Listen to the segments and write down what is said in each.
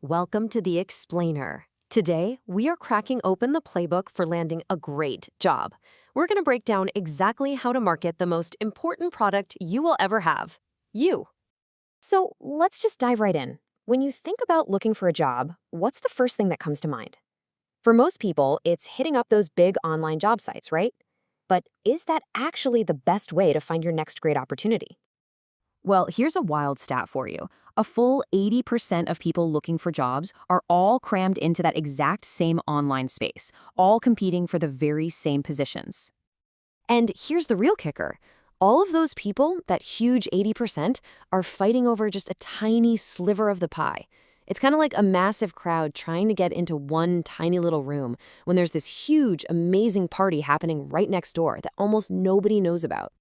Welcome to The Explainer. Today, we are cracking open the playbook for landing a great job. We're going to break down exactly how to market the most important product you will ever have, you. So let's just dive right in. When you think about looking for a job, what's the first thing that comes to mind? For most people, it's hitting up those big online job sites, right? But is that actually the best way to find your next great opportunity? Well, here's a wild stat for you. A full 80% of people looking for jobs are all crammed into that exact same online space, all competing for the very same positions. And here's the real kicker. All of those people, that huge 80%, are fighting over just a tiny sliver of the pie. It's kind of like a massive crowd trying to get into one tiny little room when there's this huge, amazing party happening right next door that almost nobody knows about.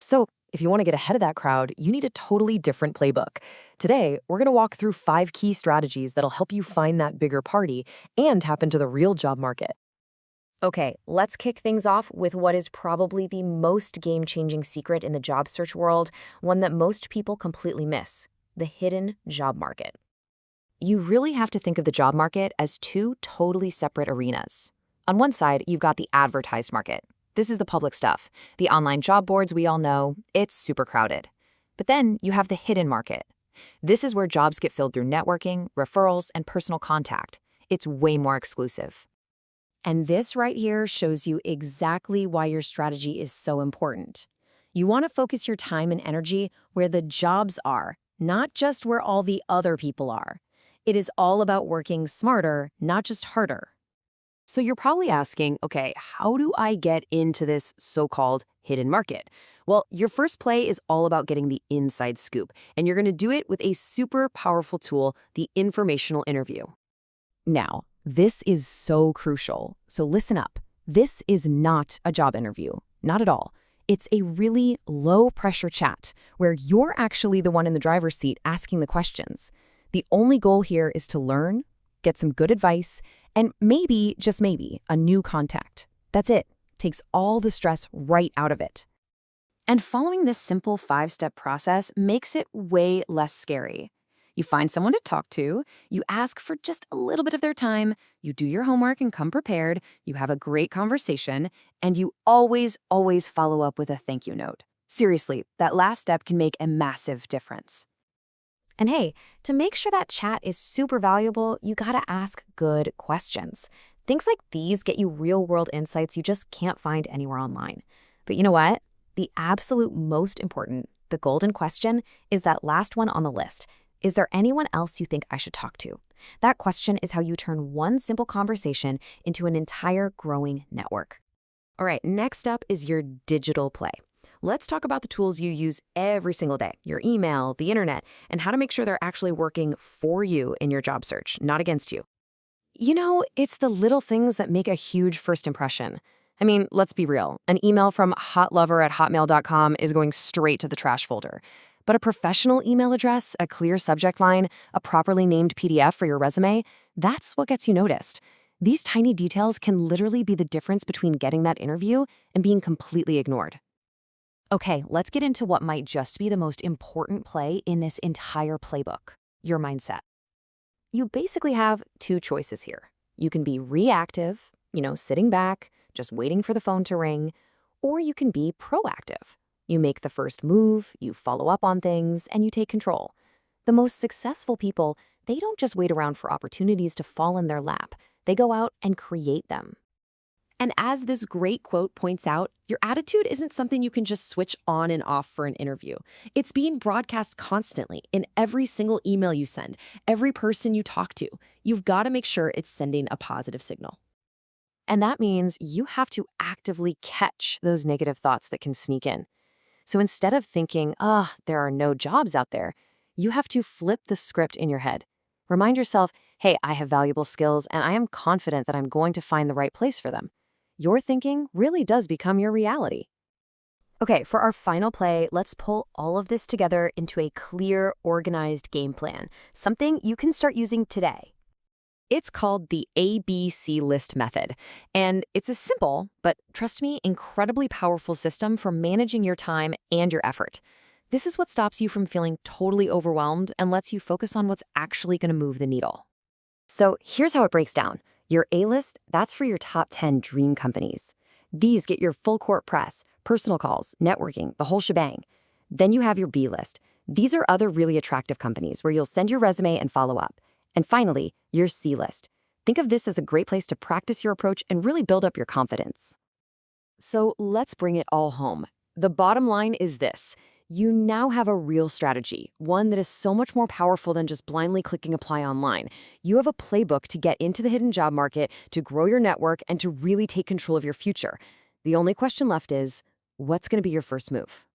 So, if you want to get ahead of that crowd, you need a totally different playbook. Today, we're going to walk through 5 key strategies that'll help you find that bigger party and tap into the real job market. Okay, let's kick things off with what is probably the most game-changing secret in the job search world, one that most people completely miss: the hidden job market. You really have to think of the job market as 2 totally separate arenas. On one side, you've got the advertised market. This is the public stuff. The online job boards we all know, it's super crowded. But then you have the hidden market. This is where jobs get filled through networking, referrals, and personal contact. It's way more exclusive. And this right here shows you exactly why your strategy is so important. You want to focus your time and energy where the jobs are, not just where all the other people are. It is all about working smarter, not just harder. So you're probably asking, okay, how do I get into this so-called hidden market? Well, your first play is all about getting the inside scoop, and you're going to do it with a super powerful tool, the informational interview. Now, this is so crucial, so listen up. This is not a job interview, not at all. It's a really low-pressure chat where you're actually the one in the driver's seat asking the questions. The only goal here is to learn, get some good advice, and maybe, just maybe, a new contact. That's it. Takes all the stress right out of it. And following this simple 5-step process makes it way less scary. You find someone to talk to, you ask for just a little bit of their time, you do your homework and come prepared, you have a great conversation, and you always, always follow up with a thank you note. Seriously, that last step can make a massive difference. And hey, to make sure that chat is super valuable, you gotta ask good questions. Things like these get you real-world insights you just can't find anywhere online. But you know what? The absolute most important, the golden question, is that last one on the list. Is there anyone else you think I should talk to? That question is how you turn one simple conversation into an entire growing network. All right, next up is your digital play. Let's talk about the tools you use every single day, your email, the internet, and how to make sure they're actually working for you in your job search, not against you. You know, it's the little things that make a huge first impression. I mean, let's be real. An email from hotlover@hotmail.com is going straight to the trash folder. But a professional email address, a clear subject line, a properly named PDF for your resume, that's what gets you noticed. These tiny details can literally be the difference between getting that interview and being completely ignored. Okay, let's get into what might just be the most important play in this entire playbook: your mindset. You basically have 2 choices here. You can be reactive, sitting back, just waiting for the phone to ring, or you can be proactive. You make the first move, you follow up on things, and you take control. The most successful people, they don't just wait around for opportunities to fall in their lap. They go out and create them. And as this great quote points out, your attitude isn't something you can just switch on and off for an interview. It's being broadcast constantly in every single email you send, every person you talk to. You've got to make sure it's sending a positive signal. And that means you have to actively catch those negative thoughts that can sneak in. So instead of thinking, there are no jobs out there, you have to flip the script in your head. Remind yourself, hey, I have valuable skills and I am confident that I'm going to find the right place for them. Your thinking really does become your reality. Okay, for our final play, let's pull all of this together into a clear, organized game plan, something you can start using today. It's called the ABC list method, and it's a simple, but trust me, incredibly powerful system for managing your time and your effort. This is what stops you from feeling totally overwhelmed and lets you focus on what's actually going to move the needle. So here's how it breaks down. Your A-list, that's for your top 10 dream companies. These get your full court press, personal calls, networking, the whole shebang. Then you have your B-list. These are other really attractive companies where you'll send your resume and follow up. And finally, your C-list. Think of this as a great place to practice your approach and really build up your confidence. So let's bring it all home. The bottom line is this. You now have a real strategy, one that is so much more powerful than just blindly clicking apply online. You have a playbook to get into the hidden job market, to grow your network, and to really take control of your future. The only question left is, what's going to be your first move?